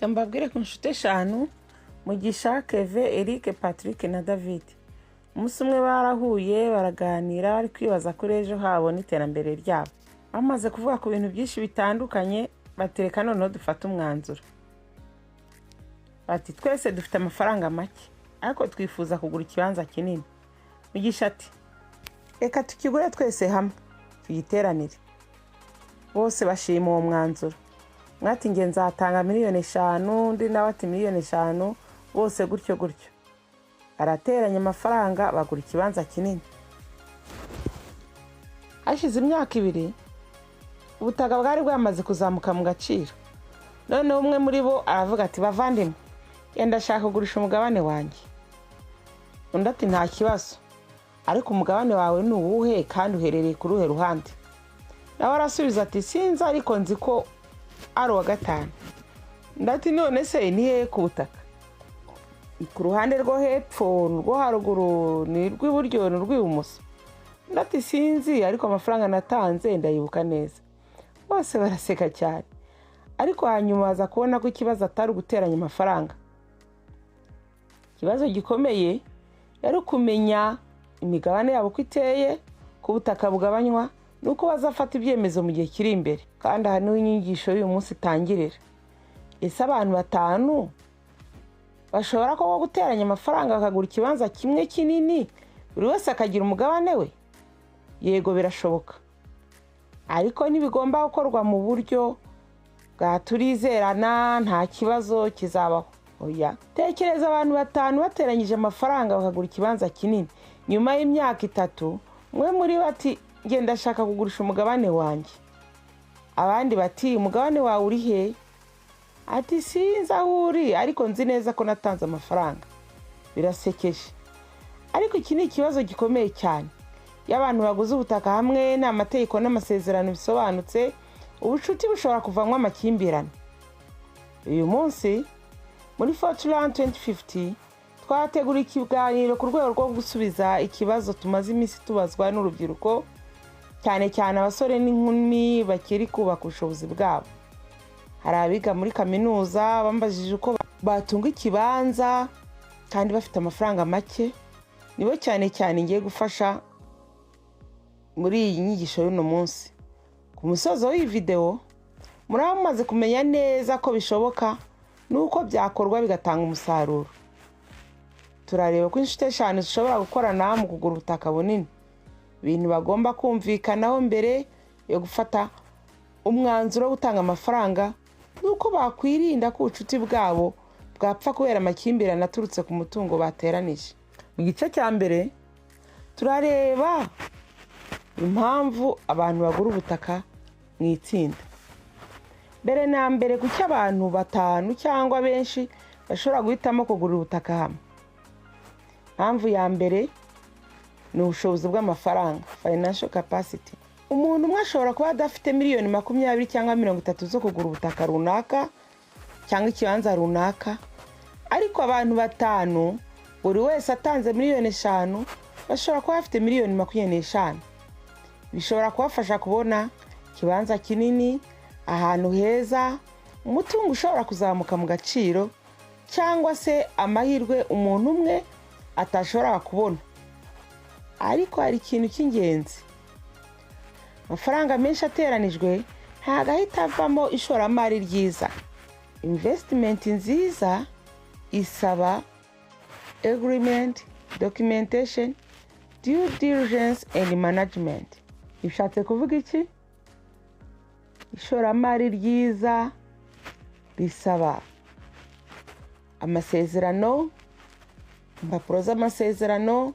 reka mbabwire ku nshuti eshanu Mugisha, Keve, Eric, Patrick na David. Umunsi umwe barahuye baraganira bari kwibaza kuri ejo habo n'iterambere ryabo. Bamaze kuvuga ku bintu byinshi bitandukanye batereka noneho dufata umwanzuro. Bati twese dufite amafaranga make ariko twifuza kugura ikibanza kinini. Mugisha ati reka tukigure twese hamwe tuyiteranire. Bose bashima uwo mwanzuro. Mwati nge nzatanga miliyoni 5, undi nawe ati miliyoni 5, bose gutyo gutyo. Arateranya amafaranga bagura ikibanza kinini. Hashize imyaka 2 ubutaka bwari bwamaze kuzamuka mu gaciro. None umwe muri bo aravuga ati bavandimwe yenda shaka kugurisha umugabane wanjye. Undi ati nta kibazo ariko umugabane wawe ni uwuhe kandi uherereye ku ruhe ruhande? Nawe arasubiza ati sinzi ariko nzi ko ari wa 5. Ndati none se ni he ku butaka? Ku ruhande rwo hepfo, rwo haruguru, ni rw'iburyo, ni rw'ibumoso? Ndati sinzi ariko amafaranga natanze ndayibuka neza. Bose baraseka cyane. Ariko hanyuma aza kubona ko ikibazo atari guteranya amafaranga. Ikibazo gikomeye yari kumenya imigabane yabo ko iteye, ku butaka bugabanywa, nuko bazafata ibyemezo mu gihe kiri imbere. Kandi aha niho inyigisho y'uyu munsi itangirira. Ese abantu 5 bashobora ko guteranya amafaranga bakagura ikibanza kimwe kinini buri wese akagira umugabane we? Yego birashoboka, ariko ntibigomba gukorwa mu buryo bwa turizerana nta kibazo kizabaho. Oya, tekereza abantu 5 bateranyije amafaranga bakagura ikibanza kinini. Nyuma y'imyaka 3 mwe muri bati ngenda shaka kugurisha umugabane wanjye. Abandi bati umugabane wawe uri he? Ati sinzi aho uri ariko nzi neza ko natanze amafaranga. Birasekeje, ariko iki ni ikibazo gikomeye cyane. Y'abantu baguze ubutaka hamwe n'amategeko n'amasezerano bisobanutse, ubucuti bushobora kuvamwa amakimbirane. Uyu munsi muri Fortran 2050 twategura ikiganiro ku rwego rwo gusubiza ikibazo tumaze iminsi tubazwa n'urubyiruko, cyane cyane abasore n'inkumi bakiri kubaka ubushobozi bwabo. Hari abiga muri kaminuza bambajije uko batunga ikibanza kandi bafite amafaranga make. Nibo cyane cyane ngiye gufasha muri iyi nyigisho y'uno munsi. Ku musozo w'iyi video muramaze kumenya neza ko bishoboka nuko byakorwa bigatanga umusaruro. Turareba ko inshuti eshanu zishobora gukorana mu kugura ubutaka bunini. Ibintu bagomba kumvikanaho mbere yo gufata umwanzuro wo gutanga amafaranga, nuko bakwirinda ko ubucuti bwabo bwapfa kubera amakimbirane aturutse ku mutungo bateranije. Mu gice cya mbere turareba impamvu abantu bagura ubutaka mu itsinda. Mbere na mbere kuki abantu 5 cyangwa benshi bashobora guhitamo kugura ubutaka hamwe? Impamvu ya mbere ni ubushobozi bw'amafaranga, financial capacity. Umuntu umwe ashobora kuba adafite miliyoni 20 cyangwa 30 zo kugura ubutaka runaka cyangwa ikibanza runaka, ariko abantu 5 buri wese atanze miliyoni 5 bashobora kuba bafite miliyoni 25. Bishobora kubafasha kubona ikibanza kinini, ahantu heza, umutungo ushobora kuzamuka mu gaciro, cyangwa se amahirwe umuntu umwe atashobora kubona. Ariko hari ikintu cy'ingenzi. Amafaranga menshi ateranijwe ntago ahita avamo ishoramari ryiza. Investment nziza isaba agreement, documentation, due diligence and management. Bishatse kuvuga iki? Ishoramari ryiza risaba amasezerano, impapuro z'amasezerano,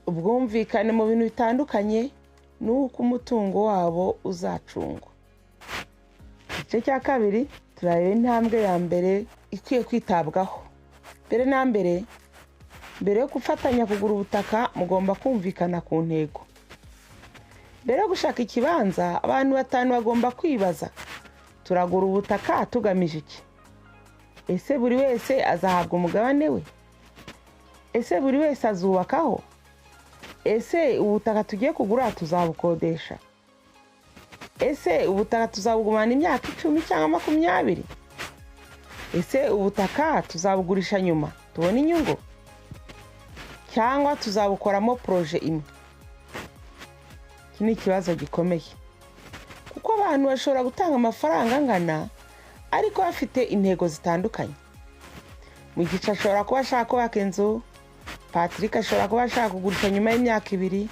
ubwumvikane mu bintu bitandukanye, nuko umutungo wabo uzacungwa. Igice cya kabiri turareba intambwe ya mbere ikwiye kwitabwaho. Mbere na mbere yo gufatanya kugura ubutaka mugomba kumvikana ku ntego. Mbere yo gushaka ikibanza abantu 5 bagomba kwibaza, turagura ubutaka tugamije iki? Ese buri wese azahabwa umugabane we? Ese buri wese azubakaho? Ese ubutaka tugiye kugura tuzabukodesha? Ese ubutaka tuzabugumana imyaka 10 cyangwa 20? ese ubutaka tuzabugurisha nyuma tubone inyungu cyangwa tuzabukoramo proje imwe? Iki ni ikibazo gikomeye kuko abantu bashobora gutanga amafaranga angana ariko bafite intego zitandukanye. Mu gice ashobora kuba ashaka kubaka inzu, Patrick ashobora kuba ashaka kugurisha nyuma y'imyaka 2,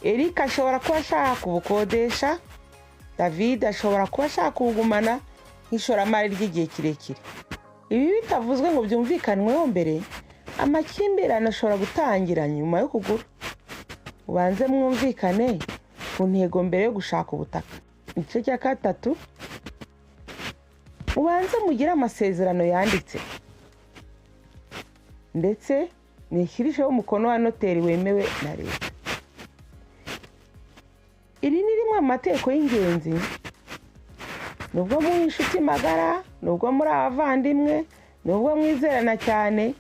Eric ashobora kuba ashaka kubukodesha, David ashobora kuba ashaka kubugumana nk'ishoramari ry'igihe kirekire. Ibi bitavuzwe ngo byumvikanweho mbere, amakimbirane ashobora gutangira nyuma yo kugura. Ubanze mwumvikane ku ntego mbere yo gushaka ubutaka. Igice cya 3, ubanze mugire amasezerano yanditse ndetse mwishyirisheho umukono wa noteri wemewe na leta. Iri ni rimwe mu mategeko y'ingenzi nubwo muri inshuti magara, nubwo muri abavandimwe, nubwo mwizerana cyane,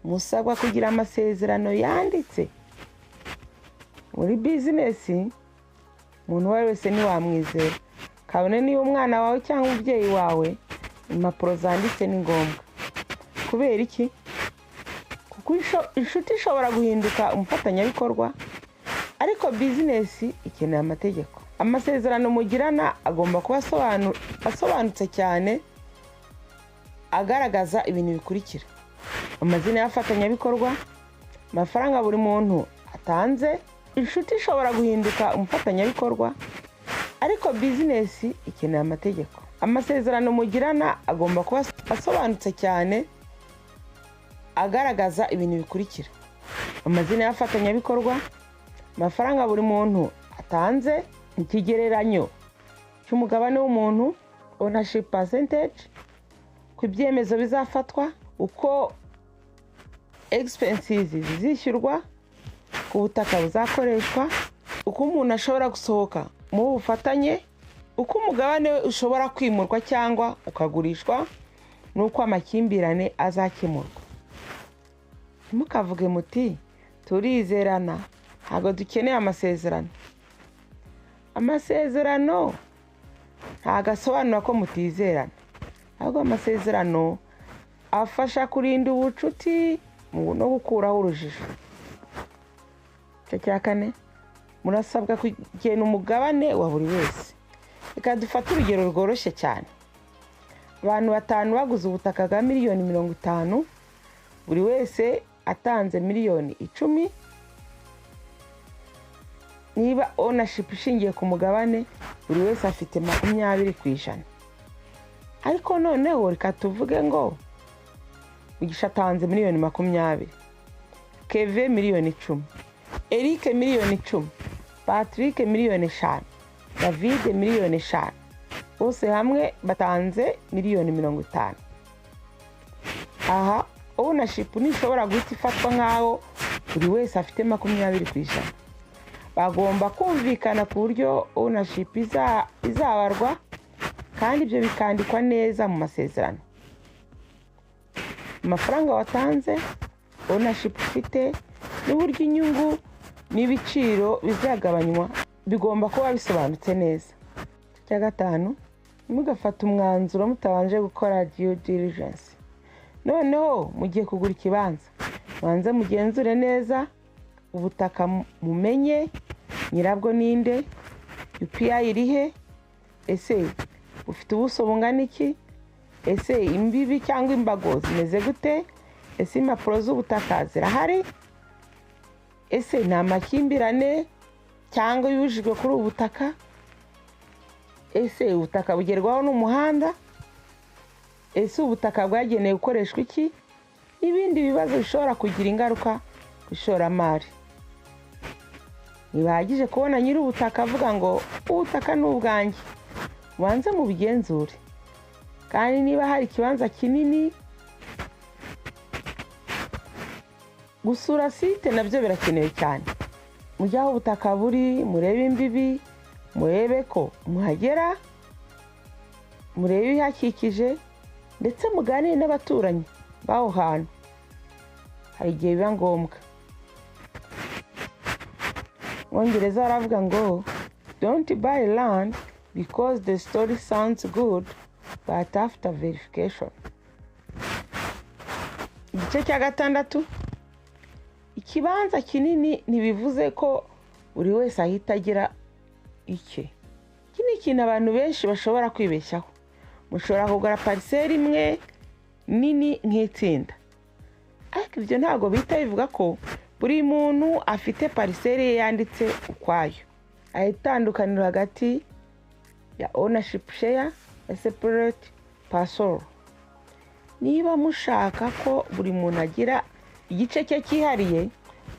musabwa kugira amasezerano yanditse. Muri business umuntu wese ni wamwizera, kabone niba umwana wawe cyangwa umubyeyi wawe, impapuro zanditse ni ngombwa. Kubera iki? Kuko inshuti ishobora guhinduka umufatanyabikorwa, ariko business ikeneye amategeko. Amasezerano mugirana agomba kuba asobanutse cyane, agaragaza ibintu bikurikira: amazina y'abafatanyabikorwa, amafaranga buri muntu atanze. Inshuti ishobora guhinduka umufatanyabikorwa, ariko business ikeneye amategeko. Amasezerano mugirana agomba kuba asobanutse cyane, agaragaza ibintu bikurikira: amazina y'abafatanyabikorwa, amafaranga buri muntu atanze, ikigereranyo cy'umugabane w'umuntu, ownership percentage, ku ibyemezo bizafatwa, uko expenses zizishyurwa, ku butaka buzakoreshwa, uko umuntu ashobora gusohoka mu bufatanye, uko umugabane we ushobora kwimurwa cyangwa ukagurishwa, n'uko amakimbirane azakemurwa. Mukavuge muti turizerana, ntabwo dukeneye amasezerano. Amasezerano ntabwo asobanura ko mutizerana, ahubwo amasezerano afasha kurinda ubucuti no gukuraho urujijo. Icyo cya 4, murasabwa kugena umugabane wa buri wese. Reka dufate urugero rworoshye cyane. Abantu 5 baguze ubutaka bwa miliyoni 50, buri wese atanze miliyoni 10. Niba ownership ishingiye ku mugabane, buri wese afite 20%. Ariko noneho reka tuvuge ngo Mugisha atanze miliyoni 20, Keve miliyoni 10, Eric miliyoni 10, Patrick miliyoni 5, David miliyoni 5. Bose hamwe batanze miliyoni 50. Aha ownership nishobora guhita ifatwa nkaho buri wese afite 20%. Bagomba kumvikana ku buryo ownership izabarwa, kandi ibyo bikandikwa neza mu masezerano. Amafaranga watanze, ownership ufite, n'uburyo inyungu n'ibiciro bizagabanywa bigomba kuba bisobanutse neza. Cya 5, mugafata umwanzuro mutabanje gukora due diligence. Noneho mugiye kugura ikibanza, banze mugenzure neza ubutaka, mumenye nyirabwo ninde, UPI irihe, ese ufite ubuso bungana iki, ese imbibi cyangwa imbago zimeze gute, ese impapuro z'ubutaka zirahari, ese nta makimbirane cyangwa yujijwe kuri ubu butaka, ese ubutaka bugerwaho n'umuhanda, ese ubutaka bwagenewe gukoreshwa iki, n'ibindi bibazo bishobora kugira ingaruka ku ishoramari. Ntibahagije kubona nyiri ubutaka avuga ngo ubutaka ni ubwanjye. Banze mu bigenzure, kandi niba hari ikibanza kinini, gusura site nabyo birakenewe cyane. Mujye aho ubutaka buri, murebe imbibi, murebe ko muhagera, murebe ibihakikije, ndetse muganire n'abaturanyi baho hantu. Hari igihe biba ngombwa. Mwongereza baravuga ngo don't buy land because the story sounds good but after verification. igice cya gatandatu, ikibanza kinini ntibivuze ko buri wese ahita agira icye. Iki ni ikintu abantu benshi bashobora kwibeshyaho. Mushobora kugura pariseri imwe nini nk'itsinda, ariko ibyo ntabwo bihita bivuga ko buri muntu afite pariseri ye yanditse ukwayo. Hari itandukaniro hagati ya ownership share na separate parcel. Niba mushaka ko buri muntu agira igice cye cyihariye,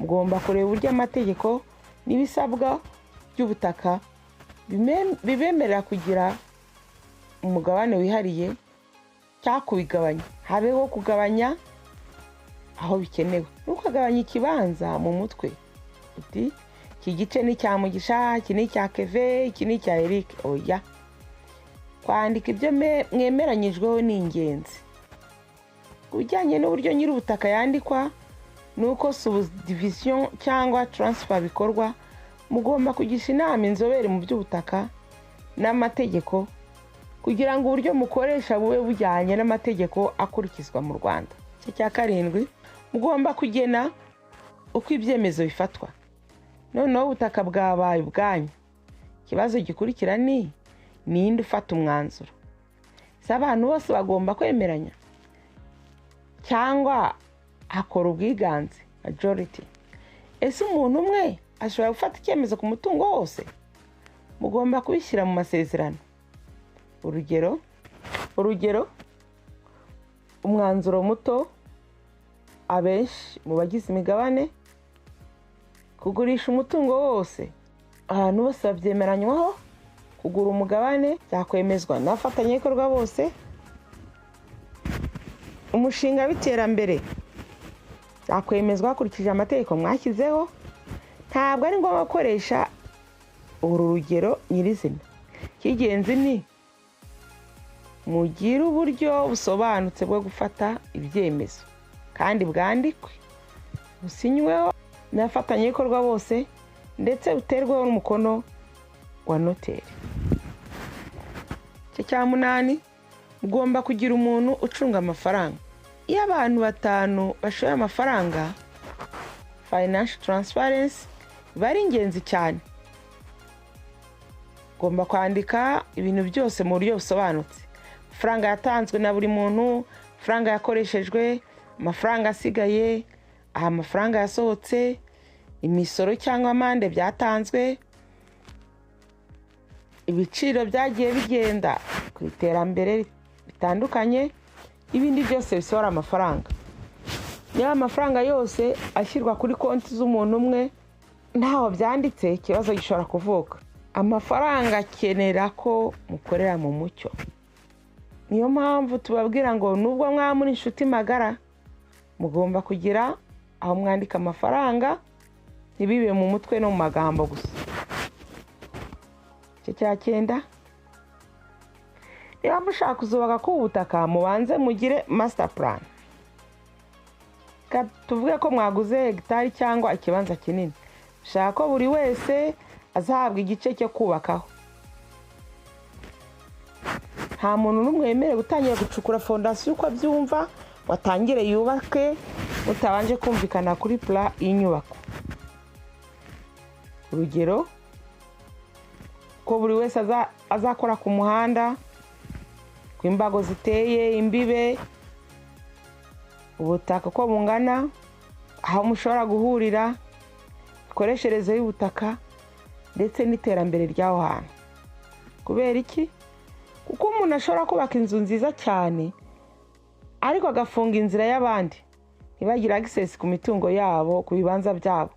mugomba kureba uburyo amategeko n'ibisabwa by'ubutaka bibemerera kugira umugabane wihariye cyangwa kubigabanya. Habeho kugabanya aho bikenewe, ntukagabanya ikibanza mu mutwe uti iki gice ni cya Mugisha, iki ni cya Keve, iki ni cya Eric. Oya, kwandika ibyo mwemeranyijweho ni ingenzi. Kubijyanye n'uburyo nyir'ubutaka yandikwa nuko subdivision cyangwa transfer bikorwa, mugomba kugisha inama inzobere mu by'ubutaka n'amategeko kugira ngo uburyo mukoresha bube bujyanye n'amategeko akurikizwa mu Rwanda. Cya karindwi, mugomba kugena uko ibyemezo bifatwa. Noneho ubutaka bwabaye ubwanyu, ikibazo gikurikira ni ninde ufata umwanzuro. Se abantu bose bagomba kwemeranya cyangwa hakora ubwiganze majority? Ese umuntu umwe ashobora gufata icyemezo ku mutungo wose? Mugomba kubishyira mu masezerano. Urugero, umwanzuro muto, abenshi mu bagize imigabane kugurisha umutungo wose. Abantu bose babyemeranywaho. Kugura umugabane byakwemezwa n'abafatanyabikorwa bose. Umushinga w'iterambere byakwemezwa hakurikije amategeko mwashyizeho. Ntabwo ari ngombwa gukoresha uru rugero nyirizina. Icy'ingenzi ni mugire uburyo busobanutse bwo gufata ibyemezo kandi bwandikwe, businyweho n'abafatanyabikorwa bose, ndetse buterweho n'umukono wa noteri. Cya munani, mugomba kugira umuntu ucunga amafaranga. Iyo abantu 5 bashoye amafaranga, financial transparency bari ingenzi cyane. Mugomba kwandika ibintu byose mu buryo busobanutse. Amafaranga yatanzwe na buri muntu, amafaranga yakoreshejwe, amafaranga asigaye, amafaranga yasohotse, imisoro cyangwa amande byatanzwe, ibiciro byagiye bigenda ku iterambere bitandukanye, ibindi byose bisohora amafaranga. Niba amafaranga yose ashyirwa kuri konti z'umuntu umwe ntaho byanditse, ikibazo gishobora kuvuka. Amafaranga akenera ko mukorera mu mucyo. Niyo mpamvu tubabwira ngo nubwo mwamuri inshuti magara, mugomba kugira aho mwandika amafaranga, ntibibe mu mutwe no mu magambo gusa. Cya 9, niba mushaka kuzubaka ku butaka, mubanze mugire master plan. Tuvuge ko mwaguze hegitari cyangwa ikibanza kinini, ushaka ko buri wese azahabwa igice cyo kubakaho. Nta muntu n'umwe wemerewe gutangira gucukura fondasiyo uko abyumva, watangire yubake mutabanje kumvikana kuri plan y'inyubako. Urugero, ko buri wese azakora ku muhanda, ku imbago ziteye imbibe, ubutaka ko bungana, aho mushobora guhurira, ikoreshereze y'ubutaka, ndetse n'iterambere ry'aho hantu. Kubera iki? Kuko umuntu ashobora kubaka inzu nziza cyane, ariko agafunga inzira y'abandi, ntibagira access ku mitungo yabo, ku bibanza byabo.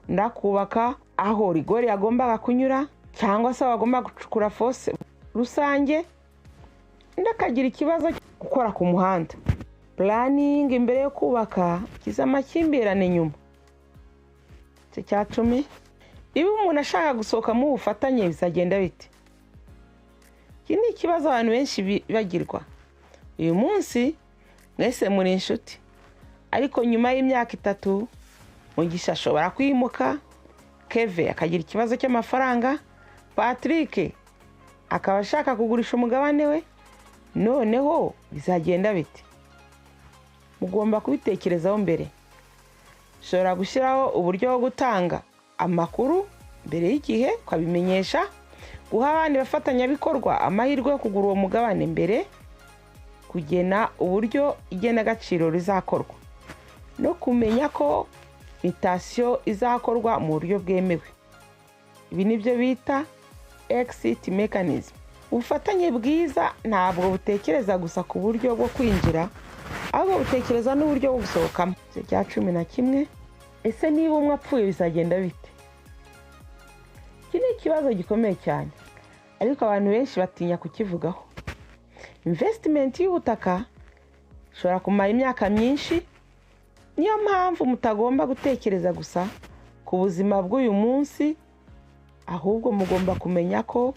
Ndakubaka aho rigori yagombaga kunyura, cyangwa se bagomba gucukura fosse rusange, ndakagira ikibazo gukora ku muhanda. Planning imbere yo kubaka kiza amakimbirane nyuma. Cya 10, niba umuntu ashaka gusohoka mu bufatanye bizagenda bite? Iki ni ikibazo abantu benshi bagirwa. Uyu munsi mwese muri inshuti, ariko nyuma y'imyaka 3 Mugisha ashobora kwimuka, Keve akagira ikibazo cy'amafaranga, Patrick akaba ashaka kugurisha umugabane we. Noneho bizagenda bite? mugomba kubitekerezaho mbere. Ushobora gushyiraho uburyo bwo gutanga amakuru mbere y'igihe, ukabimenyesha, guha abandi bafatanyabikorwa amahirwe yo kugura uwo mugabane mbere, kugena uburyo igenagaciro rizakorwa, no kumenya ko mutation izakorwa mu buryo bwemewe. Ibi nibyo bita exit mechanism. Ubufatanye bwiza ntabwo butekereza gusa ku buryo bwo kwinjira, ahubwo butekereza n'uburyo bwo gusohokamo. Cya 11, ese niba umwe apfuye bizagenda bite? Iki ni ikibazo gikomeye cyane, ariko abantu benshi batinya kukivugaho. Investment y'ubutaka ishobora kumara imyaka myinshi, niyo mpamvu mutagomba gutekereza gusa ku buzima bw'uyu munsi, ahubwo mugomba kumenya ko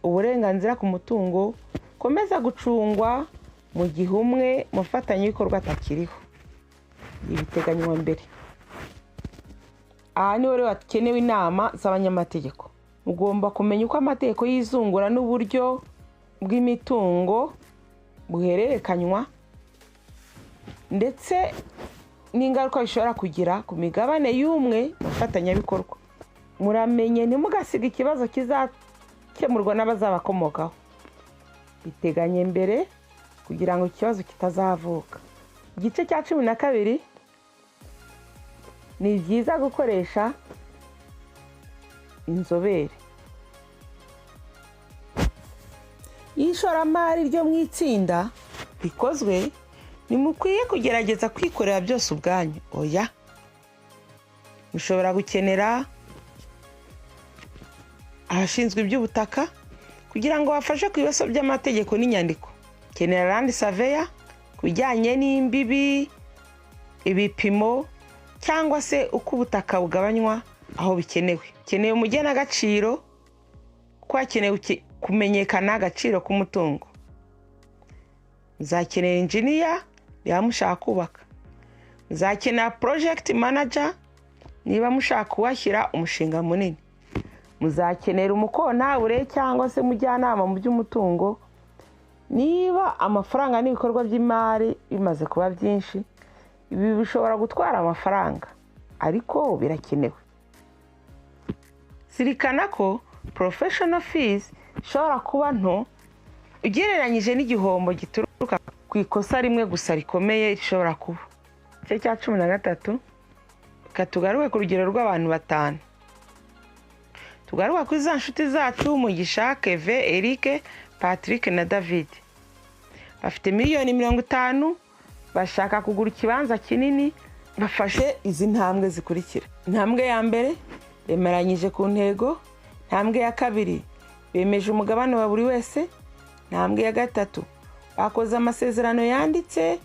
uburenganzira ku mutungo komeza gucungwa mu gihe umwe mufatanyabikorwa atakiriho. Ibiteganywa mbere. Aha niho rero hakenewe inama z'abanyamategeko. Mugomba kumenya uko amategeko y'izungura n'uburyo bw'imitungo buhererekanywa, ndetse n'ingaruka bishobora kugira ku migabane y'umwe mufatanyabikorwa. Muramenye ntimugasiga ikibazo kizakemurwa n'abazabakomokaho. Biteganye mbere kugira ngo ikibazo kitazavuka. Igice cya 12, ni byiza gukoresha inzobere. Ishoramari ryo mu itsinda rikozwe, nimukwiye kugerageza kwikorera byose ubwanyu. Oya, mushobora gukenera abashinzwe iby'ubutaka kugira ngo bafashe ku bibazo by'amategeko n'inyandiko. Kenera land surveyor kubijyanye n'imbibi, ibipimo, cyangwa se uko ubutaka bugabanywa aho bikenewe. Keneye umugenagaciro, ko hakenewe kumenyekana agaciro k'umutungo. Muzakenera engineer niba mushaka kubaka. Muzakenera project manager niba mushaka kuwashyira umushinga munini. Muzakenera umukontabure cyangwa se mujyanama mu by'umutungo niba amafaranga n'ibikorwa by'imari bimaze kuba byinshi. Ibi bishobora gutwara amafaranga, ariko birakenewe. Zirikana ko professional fees ishobora kuba nto ugereranyije n'igihombo gituruka ku ikosa rimwe gusa rikomeye rishobora kuba. Igice cya 13, katugaruke ku rugero rw'abantu 5. Tugaruka kuri za nshuti zacu Mugisha, Keve, Eric, Patrick na David. Bafite miliyoni 50, bashaka kugura ikibanza kinini. Bafashe izi ntambwe zikurikira. Intambwe ya mbere, bemeranyije ku ntego. Intambwe ya kabiri, bemeje umugabane wa buri wese. Intambwe ya gatatu, bakoze amasezerano yanditse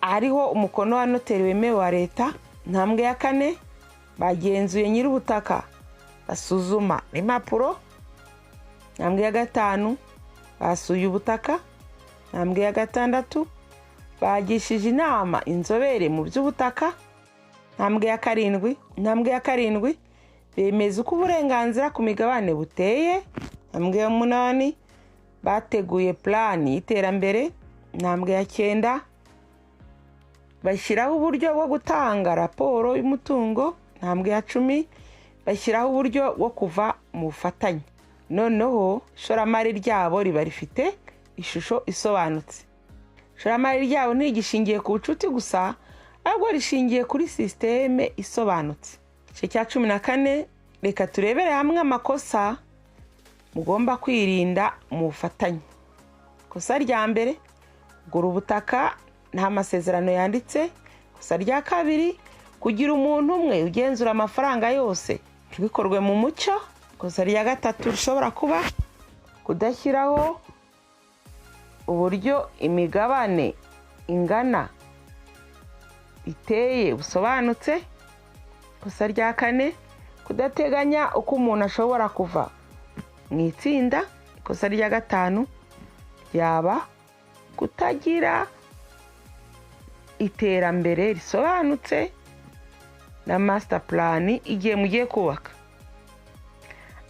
ariho umukono wa noteri wemewe wa leta. Intambwe ya kane, bagenzuye nyir'ubutaka, basuzuma impapuro. Intambwe ya gatanu, basuye ubutaka. Intambwe ya gatandatu, bagishije inama inzobere mu by'ubutaka. Intambwe ya karindwi, bemeza uko uburenganzira ku migabane buteye. Intambwe ya 8, bateguye plan y'iterambere. Intambwe ya 9, bashyiraho uburyo bwo gutanga raporo y'umutungo. Intambwe ya 10, bashyiraho uburyo bwo kuva mu bufatanye. Noneho ishoramari ryabo riba rifite ishusho isobanutse. Ishoramari ryabo ntigishingiye ku bucuti gusa, ahubwo rishingiye kuri systeme isobanutse. Igice cya 14, reka turebere hamwe amakosa mugomba kwirinda mu bufatanye. Ikosa rya mbere, gura ubutaka nta masezerano yanditse. Ikosa rya kabiri, kugira umuntu umwe ugenzura amafaranga yose, bikorwe mu mucyo. Ikosa rya gatatu rishobora kuba kudashyiraho uburyo imigabane ingana iteye busobanutse. Ikosa rya kane, kudateganya uko umuntu ashobora kuva mu itsinda. Ikosa rya gatanu, yaba kutagira iterambere risobanutse na master plan igihe mugiye kubaka.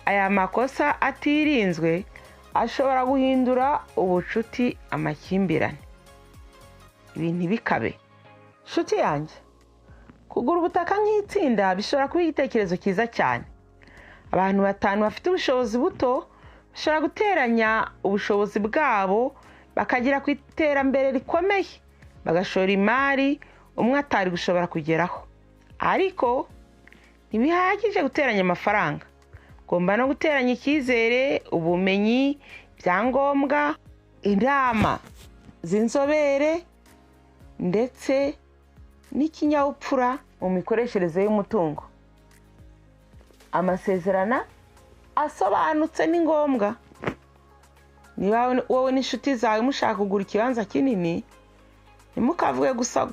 Aya makosa atirinzwe ashobora guhindura ubucuti amakimbirane. ibintu ntibikabe. Nshuti yanjye, kugura ubutaka nk'itsinda bishobora kuba igitekerezo cyiza cyane. Abantu 5 bafite ubushobozi buto bashobora guteranya ubushobozi bwabo bakagera ku iterambere rikomeye, bagashora imari umwe atari gushobora kugeraho. Ariko ntibihagije guteranya amafaranga, ugomba no guteranya icyizere, ubumenyi, ibyangombwa, inama z'inzobere ndetse n'ikinyabupfura mu mikoreshereze y'umutungo. Amasezerano asobanutse ni ngombwa. Niba wowe n'inshuti zawe mushaka kugura ikibanza kinini, ntimukavuge gusa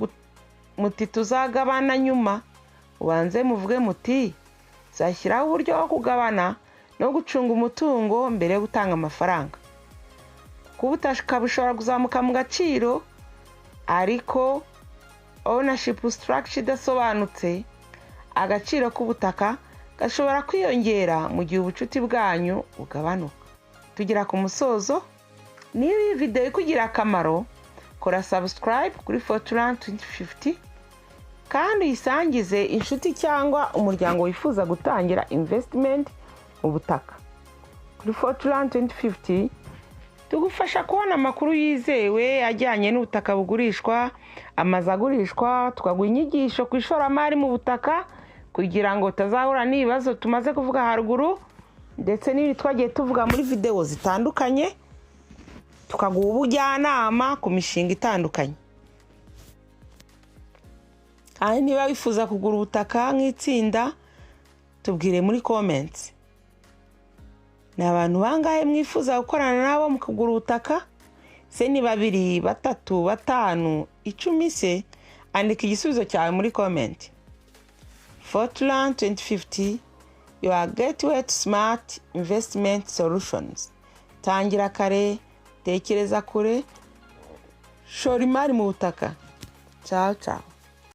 muti tuzagabana nyuma. Ubanze muvuge muti zashyiraho uburyo bwo kugabana no gucunga umutungo mbere yo gutanga amafaranga. Ubutaka bushobora kuzamuka mu gaciro, ariko ownership structure idasobanutse, agaciro k'ubutaka gashobora kwiyongera mu gihe ubucuti bwanyu bugabanuka. Tugira ku musozo. Niba iyi video ikugira akamaro, kora subscribe kuri Fortran 2050 kandi uyisangize inshuti cyangwa umuryango wifuza gutangira investment mu butaka. Kuri Fortran 2050 tugufasha kubona amakuru yizewe ajyanye n'ubutaka bugurishwa, amazu agurishwa, tukaguha inyigisho ku ishoramari mu butaka kugira ngo utazahura n'ibibazo tumaze kuvuga haruguru, ndetse n'ibindi twagiye tuvuga muri video zitandukanye, tukaguha ubujyanama ku mishinga itandukanye. Kandi niba wifuza kugura ubutaka nk'itsinda, tubwire muri comments. Ni abantu bangahe mwifuza gukorana nabo mu kugura ubutaka? Se ni 2, 3, 5, 10 se? Andika igisubizo cyawe muri comment. Fortran 2050, your gateway to smart investment solutions. Tangira kare, tekereza kure, shora imari mu butaka. Ciao ciao.